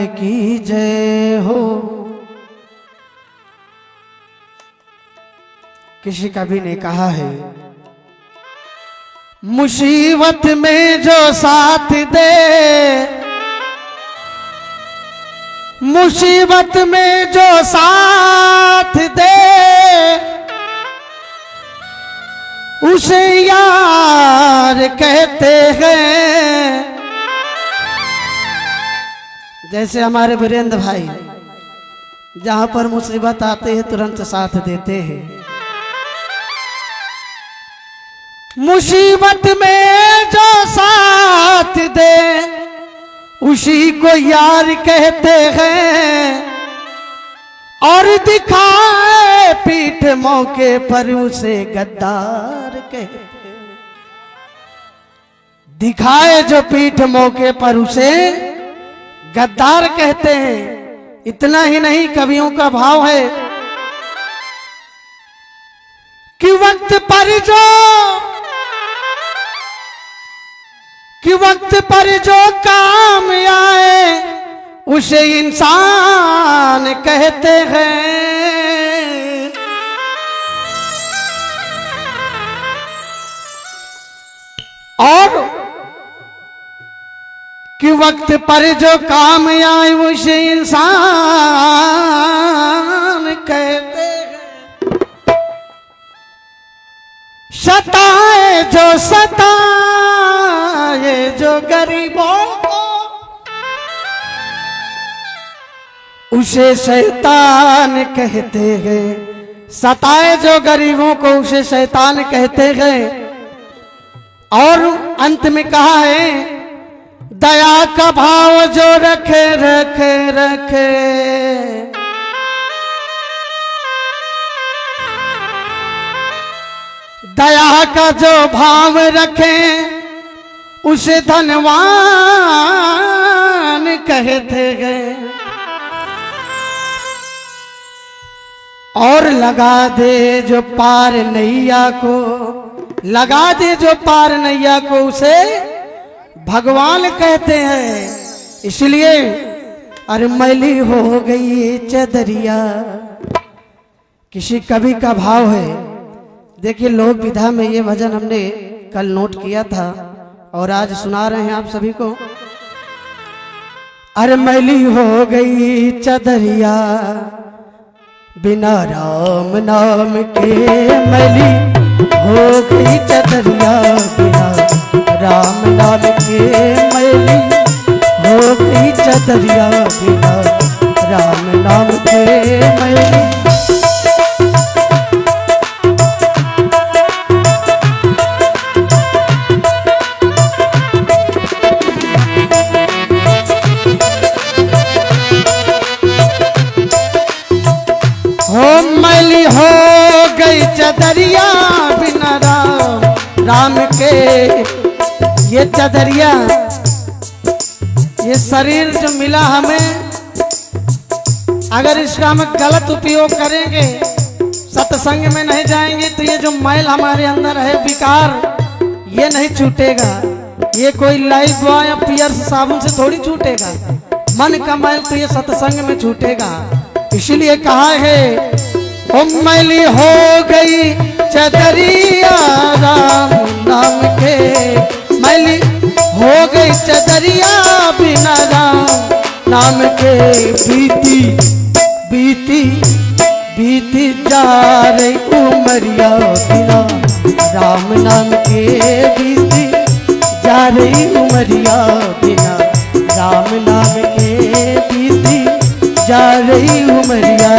की जय हो। किसी कवि ने कहा है, मुसीबत में जो साथ दे, मुसीबत में जो साथ दे, उसे यार कहते हैं। जैसे हमारे वीरेंद्र भाई जहां पर मुसीबत आते हैं तुरंत साथ देते हैं। मुसीबत में जो साथ दे उसी को यार कहते हैं, और दिखाए पीठ मौके पर उसे गद्दार कहते हैं। दिखाए जो पीठ मौके पर उसे गद्दार कहते हैं। इतना ही नहीं, कवियों का भाव है कि वक्त पर जो काम आए उसे इंसान कहते हैं। और कि वक्त पर जो काम आए उसे इंसान कहते हैं। सताए जो गरीबों को उसे शैतान कहते हैं। सताए जो गरीबों को उसे शैतान कहते हैं। और अंत में कहा है, दया का भाव जो रखे रखे रखे, दया का जो भाव रखे उसे धनवान कहते हैं। और लगा दे जो पार नैया को, लगा दे जो पार नैया को उसे भगवान कहते हैं। इसलिए अरे मैली हो गई चदरिया। किसी कवि का भाव है, देखिए लोक विधा में ये भजन हमने कल नोट किया था और आज सुना रहे हैं आप सभी को। अरे मैली हो गई चदरिया बिना राम नाम के, मैली हो गई चदरिया बिना राम नाम के, मैली हो गई चदरिया बिना राम नाम के, मैली। मैली हो गई चदरिया बिना राम के। ये चदरिया, ये शरीर जो मिला हमें, अगर इसका हम गलत उपयोग करेंगे, सत्संग में नहीं जाएंगे, तो ये जो मैल हमारे अंदर है विकार, ये नहीं छूटेगा। ये कोई लाइफ बॉय या पियर्स साबुन से थोड़ी छूटेगा। मन का मैल तो ये सत्संग में छूटेगा। इसीलिए कहा है, ओ मैली हो गई चदरिया राम नाम के, मैली हो गई चदरिया बिना राम नाम के। बीती बीती बीती जा रही उमरिया बिना राम नाम के, बीती जा रही उमरिया बिना राम नाम के, बीती जा रही उमरिया।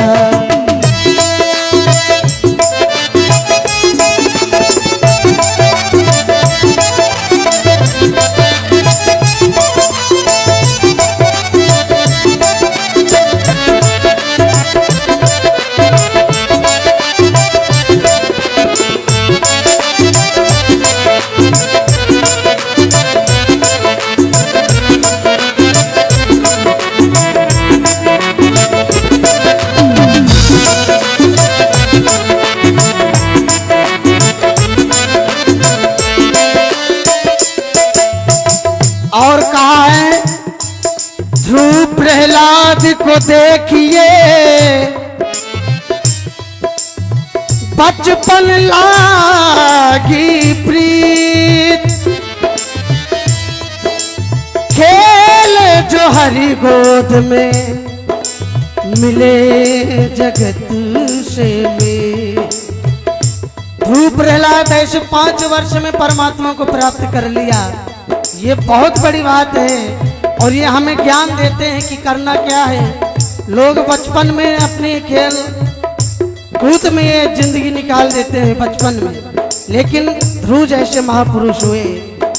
प्रहलाद को देखिए बचपन लागी प्रीत, खेल जो हरि गोद में मिले जगत से में। ध्रुव प्रहलाद ऐसे 5 वर्ष में परमात्मा को प्राप्त कर लिया। ये बहुत बड़ी बात है और ये हमें ज्ञान देते हैं कि करना क्या है। लोग बचपन में अपने खेल कूद में ये जिंदगी निकाल देते हैं बचपन में, लेकिन ध्रुव जैसे महापुरुष हुए,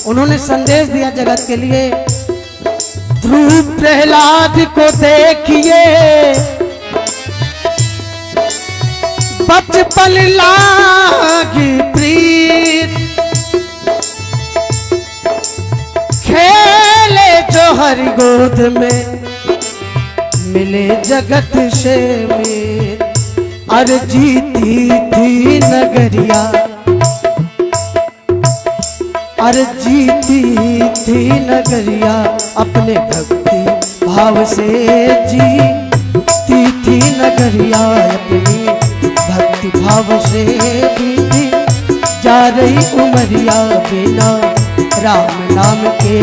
उन्होंने संदेश दिया जगत के लिए। ध्रुव प्रहलाद को देखिए बचपन लागी प्रीत, खेले जो हरि गोद में मिले जगत से में। अरे जीती थी नगरिया, अरे जीती थी नगरिया अपने भक्ति भाव से, जीती थी नगरिया अपनी भक्ति भाव से। बीती जा रही उमरिया बिना राम नाम के,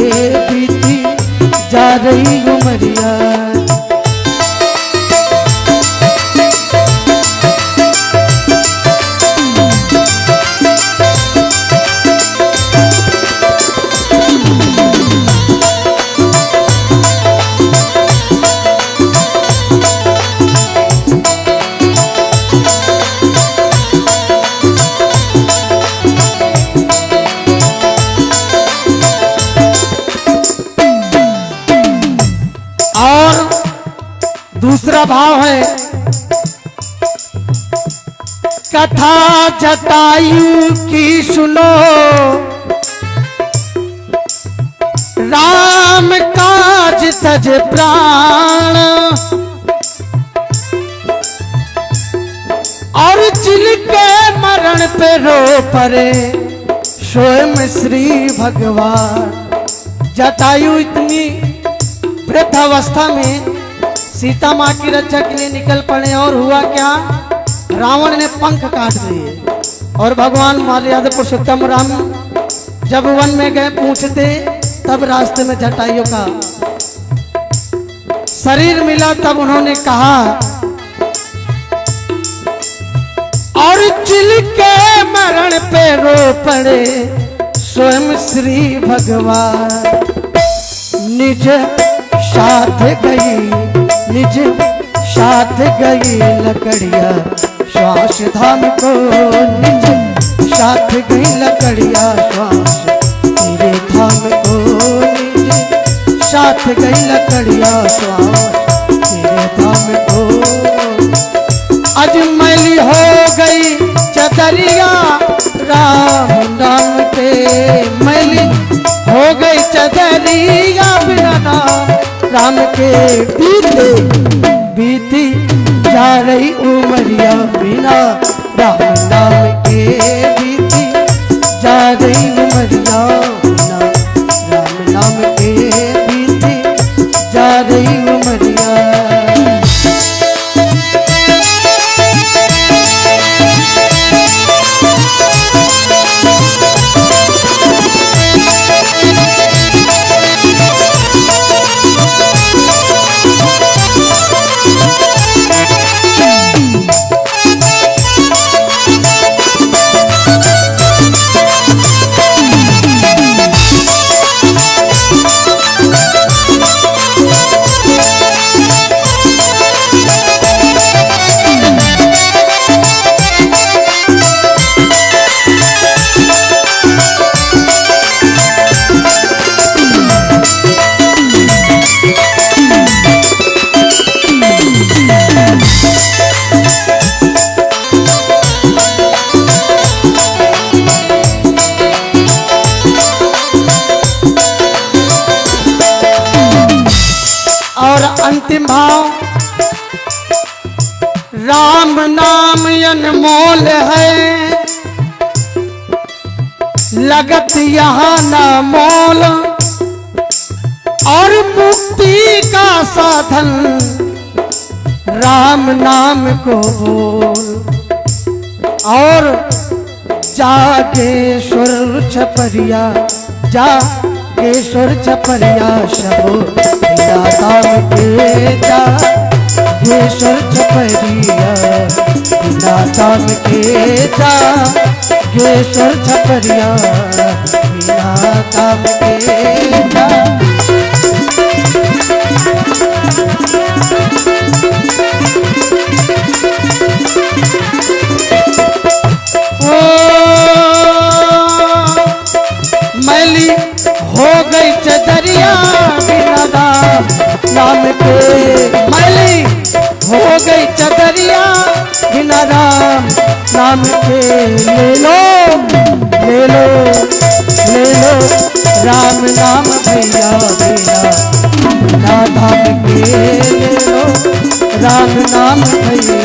बीती जा रही उमरिया। दूसरा भाव है कथा जटायु की सुनो, राम काज तज प्राण, और जिनके मरण पे रो पड़े स्वयं श्री भगवान। जटायु इतनी वृद्धावस्था में सीता माँ की रक्षा के लिए निकल पड़े और हुआ क्या, रावण ने पंख काट दिए और भगवान मर्यादा पुरुषोत्तम राम जब वन में गए पूछते, तब रास्ते में जटायु का शरीर मिला। तब उन्होंने कहा, और जिनके मरण पे रो पड़े स्वयं श्री भगवान। निज साथ गई, निज साथ गई लकड़िया श्वास धाम को, निज साथ गई लकड़िया श्वास तेरे धाम को, निज साथ गई लकड़िया श्वास तेरे धाम को। अजमैली हो गई चदरिया राम नाम के, मैली हो गई चदरिया बिना नाम राम के। बीते बीती जा रही उमरिया बिना राम नाम के, बीती जा रही उमरिया बिना राम नाम के, बीती जा रही उमरिया। अंतिम भाव, राम नाम अनमोल है, लगत यहाँ ना मोल, और मुक्ति का साधन राम नाम को बोल। और जागेश्वर छपरिया जागेश्वर छपरिया शबो बिना दाम के जागेश्वर छपरिया बिना दाम के जागेश्वर छपरिया बिना दाम के जा। मैली हो गई चदरिया बिना नाम के, मैली हो गई चदरिया बिना राम नाम के। ले लो ले लो ले लो राम नाम भैया बिना धाम के। ले लो राम नाम भैया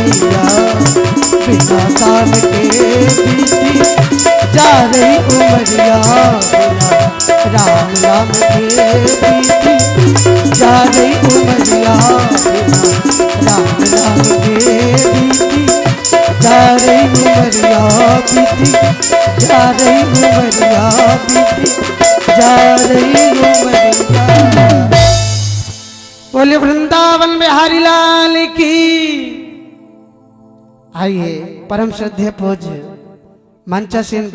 बिना दाम के। बीती जा रही उमरिया बिना राम नाम के। बीती जा रही उमरिया बिना राम नाम के। बीती जा रही उमरिया बीती जा रही उमरिया बीती जा रही उमरिया। बोले वृंदावन बिहारी लाल की। आइए परम श्रद्धेय पूज्य मंचासीन